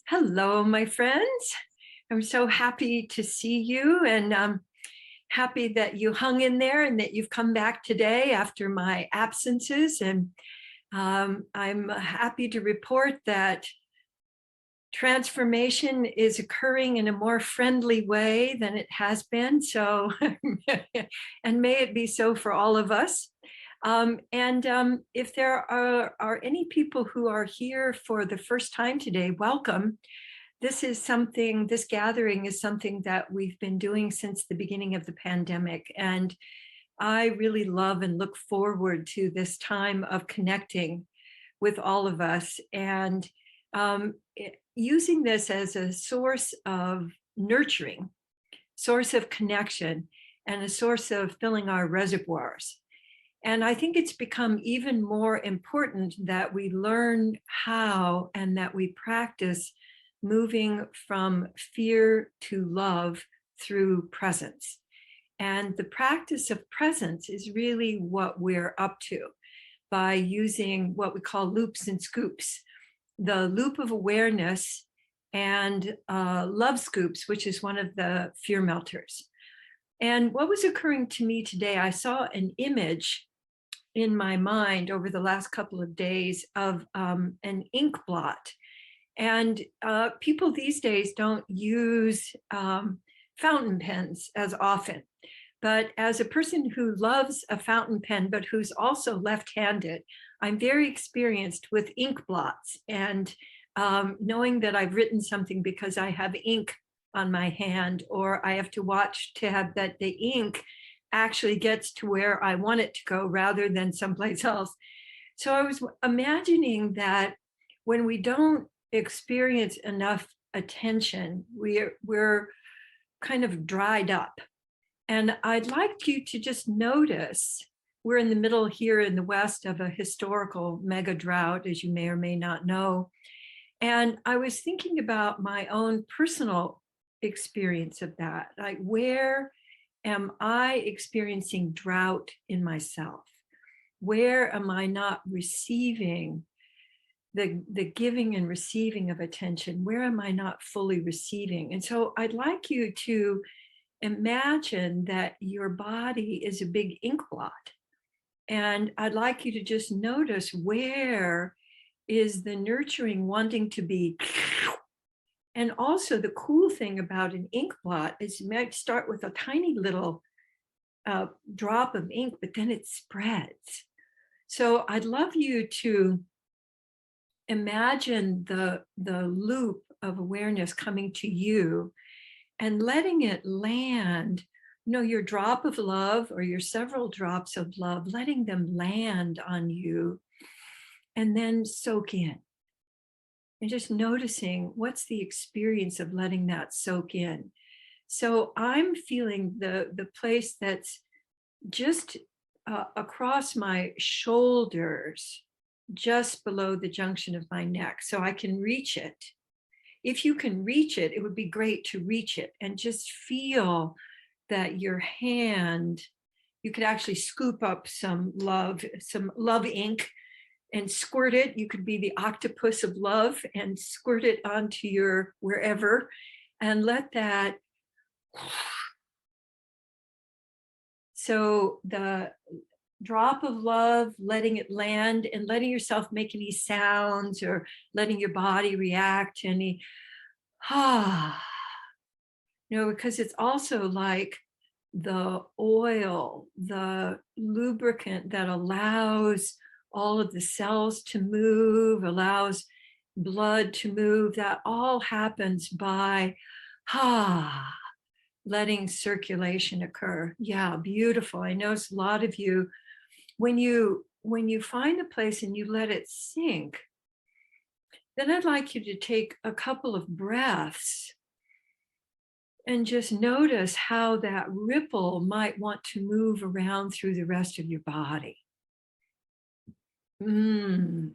Hello, my friends. I'm so happy to see you and happy that you hung in there and that you've come back today after my absences. And I'm happy to report that transformation is occurring in a more friendly way than it has been. So, and may it be so for all of us. And if there are any people who are here for the first time today, welcome. This gathering is something that we've been doing since the beginning of the pandemic. And I really love and look forward to this time of connecting with all of us and using this as a source of nurturing, source of connection, and a source of filling our reservoirs. And I think it's become even more important that we learn how and that we practice moving from fear to love through presence. And the practice of presence is really what we're up to by using what we call loops and scoops, the loop of awareness and love scoops, which is one of the fear melters. And what was occurring to me today, I saw an image in my mind over the last couple of days of an ink blot. And people these days don't use fountain pens as often. But as a person who loves a fountain pen, but who's also left-handed, I'm very experienced with ink blots. And knowing that I've written something because I have ink on my hand, or I have to watch to have that the ink actually gets to where I want it to go rather than someplace else. So I was imagining that when we don't experience enough attention, we're kind of dried up. And I'd like you to just notice, we're in the middle here in the West of a historical mega drought, as you may or may not know. And I was thinking about my own personal experience of that. Like, where am I experiencing drought in myself? Where am I not receiving the giving and receiving of attention? Where am I not fully receiving? And so I'd like you to imagine that your body is a big ink blot. And I'd like you to just notice, where is the nurturing wanting to be? And also, the cool thing about an ink blot is you might start with a tiny little drop of ink, but then it spreads. So I'd love you to imagine the loop of awareness coming to you and letting it land, your drop of love or your several drops of love, letting them land on you and then soak in. And just noticing, what's the experience of letting that soak in. So I'm feeling the place that's just across my shoulders, just below the junction of my neck, so I can reach it. If you can reach it, it would be great to reach it and just feel that your hand, you could actually scoop up some love ink and squirt it. You could be the octopus of love and squirt it onto your wherever and let that. So the drop of love, letting it land and letting yourself make any sounds or letting your body react to any, because it's also like the oil, the lubricant that allows all of the cells to move, allows blood to move. That all happens by letting circulation occur. Yeah, beautiful. I know a lot of you, when you find a place and you let it sink, then I'd like you to take a couple of breaths and just notice how that ripple might want to move around through the rest of your body. And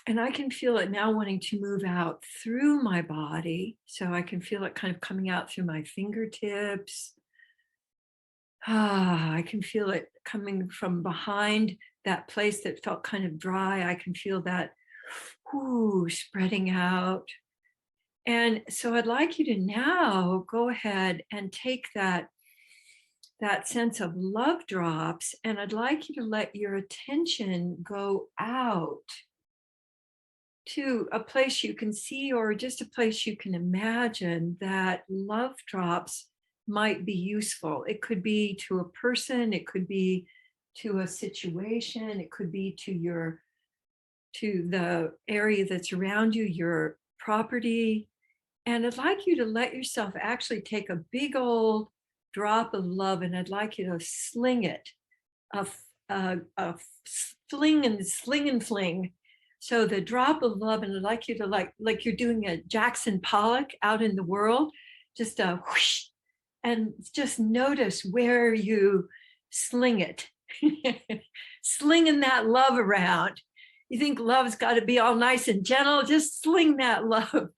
I can feel it now wanting to move out through my body. So I can feel it kind of coming out through my fingertips. I can feel it coming from behind that place that felt kind of dry. I can feel that whoo, spreading out. And so I'd like you to now go ahead and take that sense of love drops, and I'd like you to let your attention go out to a place you can see or just a place you can imagine that love drops might be useful. It could be to a person, it could be to a situation, it could be to the area that's around you, your property. And I'd like you to let yourself actually take a big old drop of love, and I'd like you to sling it, a fling and sling and fling. So the drop of love, and I'd like you to like you're doing a Jackson Pollack out in the world, just a whoosh, and just notice where you sling it, slinging that love around. You think love's got to be all nice and gentle, just sling that love.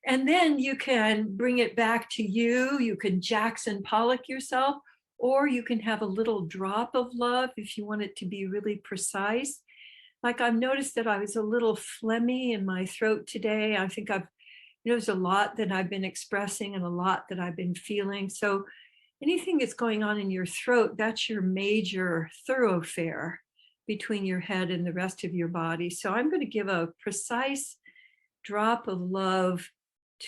And then you can bring it back to you. You can Jackson Pollock yourself, or you can have a little drop of love if you want it to be really precise. Like I've noticed that I was a little phlegmy in my throat today. I think there's a lot that I've been expressing and a lot that I've been feeling. So anything that's going on in your throat, that's your major thoroughfare between your head and the rest of your body. So I'm going to give a precise drop of love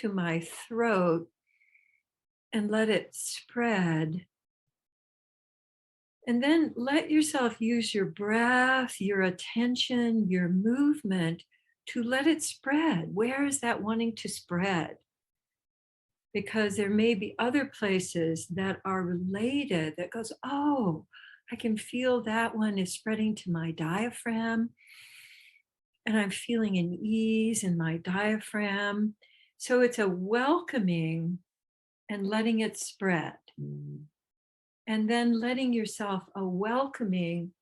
to my throat and let it spread. And then let yourself use your breath, your attention, your movement to let it spread. Where is that wanting to spread? Because there may be other places that are related that goes, oh, I can feel that one is spreading to my diaphragm. And I'm feeling an ease in my diaphragm. So it's a welcoming and letting it spread. And then letting yourself a welcoming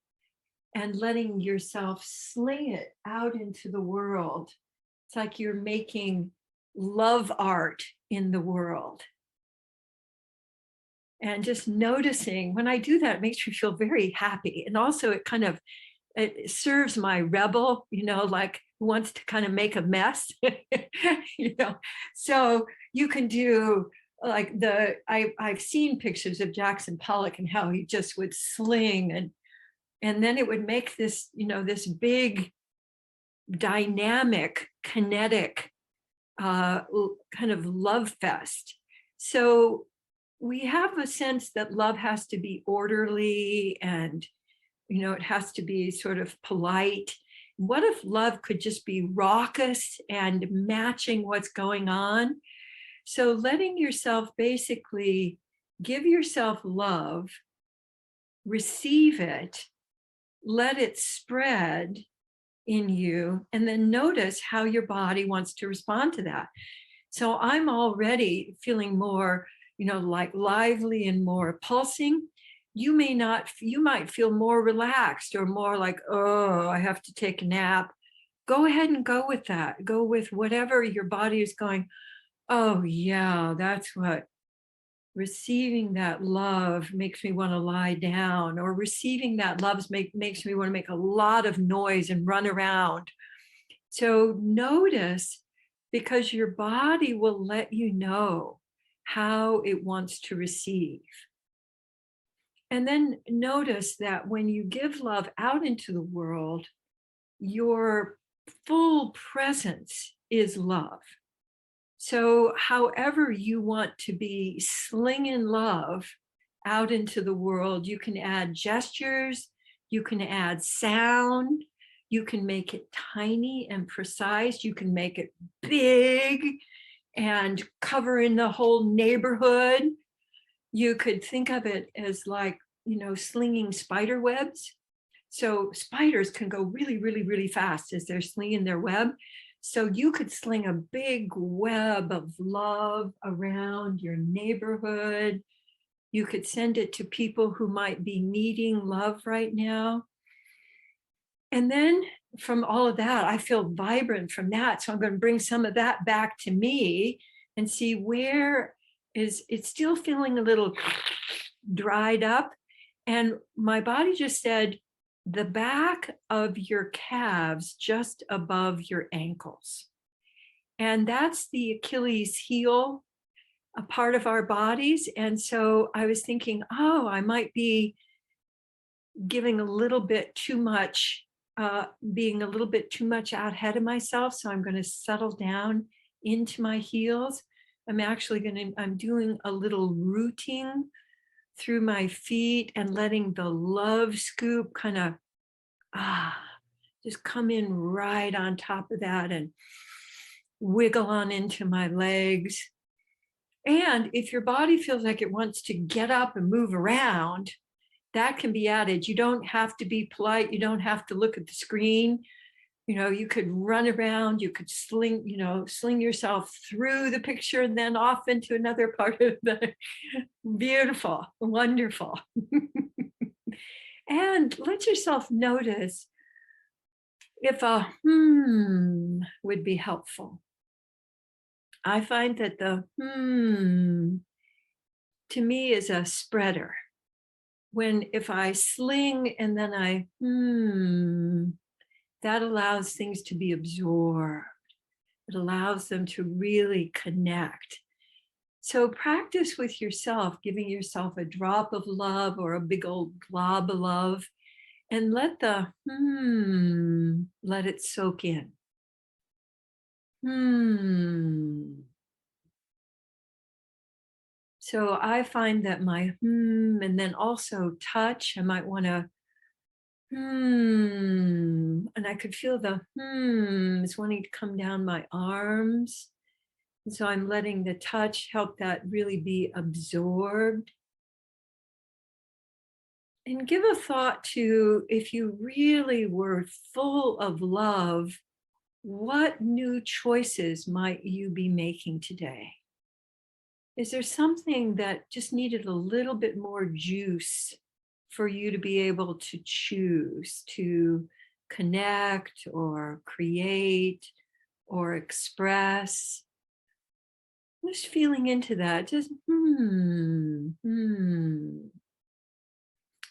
and letting yourself sling it out into the world. It's like you're making love art in the world. And just noticing when I do that, it makes me feel very happy. And also it serves my rebel, like who wants to kind of make a mess, So you can do like I've seen pictures of Jackson Pollock and how he just would sling and then it would make this, this big dynamic, kinetic kind of love fest. So we have a sense that love has to be orderly and it has to be sort of polite. What if love could just be raucous and matching what's going on? So letting yourself basically give yourself love, receive it, let it spread in you, and then notice how your body wants to respond to that. So I'm already feeling more, like lively and more pulsing. You might feel more relaxed or more like, oh, I have to take a nap. Go ahead and go with that. Go with whatever your body is going, oh yeah, that's what receiving that love makes me want to lie down, or receiving that love makes me want to make a lot of noise and run around. So notice, because your body will let you know how it wants to receive. And then notice that when you give love out into the world, your full presence is love. So however you want to be slinging love out into the world, you can add gestures, you can add sound, you can make it tiny and precise, you can make it big and covering the whole neighborhood. You could think of it as like, slinging spider webs. So spiders can go really, really, really fast as they're slinging their web. So you could sling a big web of love around your neighborhood. You could send it to people who might be needing love right now. And then from all of that, I feel vibrant from that. So I'm going to bring some of that back to me and see where is it still feeling a little dried up. And my body just said, the back of your calves just above your ankles. And that's the Achilles heel, a part of our bodies. And so I was thinking, oh, I might be giving a little bit too much, being a little bit too much out ahead of myself. So I'm going to settle down into my heels. I'm doing a little rooting through my feet and letting the love scoop kind of, ah, just come in right on top of that and wiggle on into my legs. And if your body feels like it wants to get up and move around, that can be added. You don't have to be polite. You don't have to look at the screen. You could run around, you could sling yourself through the picture and then off into another part of the beautiful, wonderful. And let yourself notice if a would be helpful. I find that the to me is a spreader. If I sling and then I that allows things to be absorbed. It allows them to really connect. So practice with yourself, giving yourself a drop of love or a big old glob of love, and let let it soak in. So I find that my and then also touch, I might want to and I could feel the is wanting to come down my arms. And so I'm letting the touch help that really be absorbed. And give a thought to, if you really were full of love, what new choices might you be making today? Is there something that just needed a little bit more juice for you to be able to choose to connect or create or express? Just feeling into that, just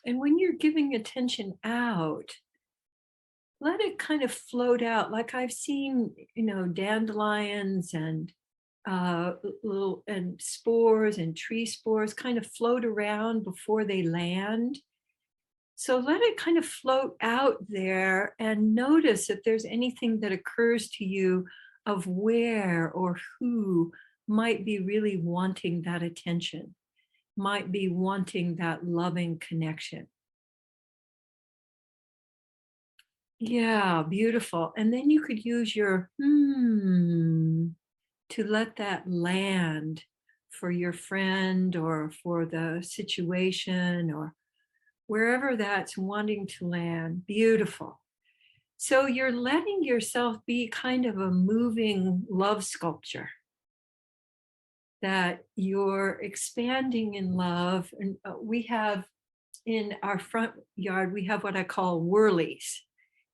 And when you're giving attention out, let it kind of float out. Like I've seen, dandelions and little and spores and tree spores kind of float around before they land. So let it kind of float out there and notice if there's anything that occurs to you of where or who might be really wanting that attention, might be wanting that loving connection. Yeah, beautiful. And then you could use your to let that land for your friend or for the situation or wherever that's wanting to land. Beautiful. So you're letting yourself be kind of a moving love sculpture, that you're expanding in love. And we have in our front yard, we have what I call whirlies.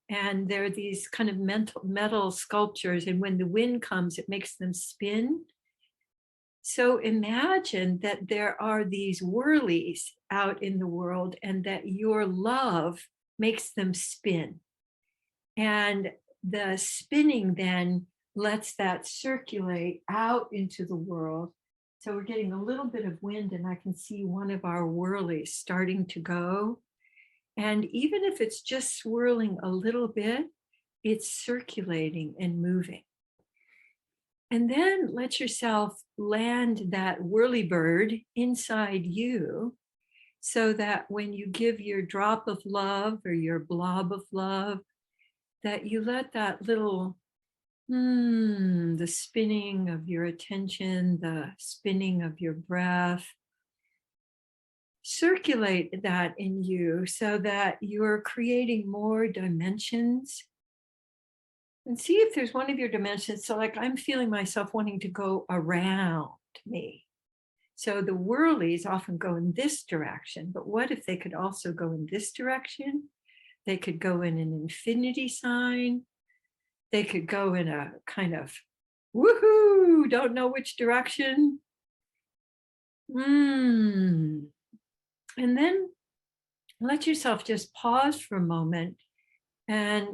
And they're these kind of metal sculptures. And when the wind comes, it makes them spin. So imagine that there are these whirlies out in the world and that your love makes them spin. And the spinning then lets that circulate out into the world. So we're getting a little bit of wind, and I can see one of our whirlies starting to go. And even if it's just swirling a little bit, it's circulating and moving. And then let yourself land that whirlybird inside you so that when you give your drop of love or your blob of love, that you let that little, the spinning of your attention, the spinning of your breath, circulate that in you so that you're creating more dimensions. And see if there's one of your dimensions. So, like, I'm feeling myself wanting to go around me. So the whirlies often go in this direction, but what if they could also go in this direction? They could go in an infinity sign. They could go in a kind of woohoo, don't know which direction. And then Let yourself just pause for a moment and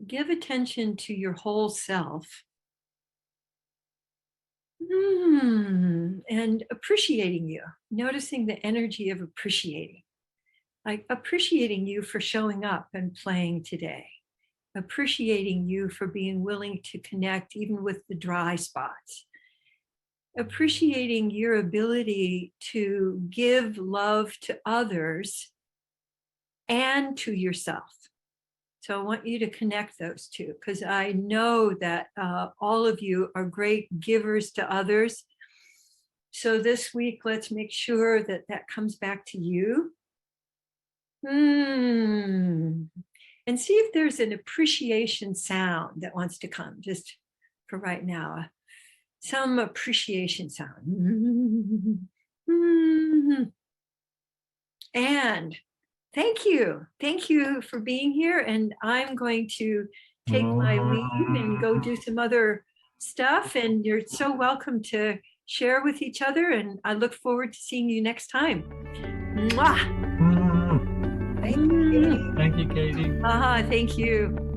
give attention to your whole self. And appreciating you, noticing the energy of appreciating, like appreciating you for showing up and playing today, appreciating you for being willing to connect even with the dry spots, appreciating your ability to give love to others and to yourself. So I want you to connect those two because I know that all of you are great givers to others. So this week, let's make sure that that comes back to you. And see if there's an appreciation sound that wants to come just for right now. Some appreciation sound. And thank you. Thank you for being here. And I'm going to take my leave and go do some other stuff. And you're so welcome to share with each other. And I look forward to seeing you next time. Mwah! Thank you, Katie. Thank you.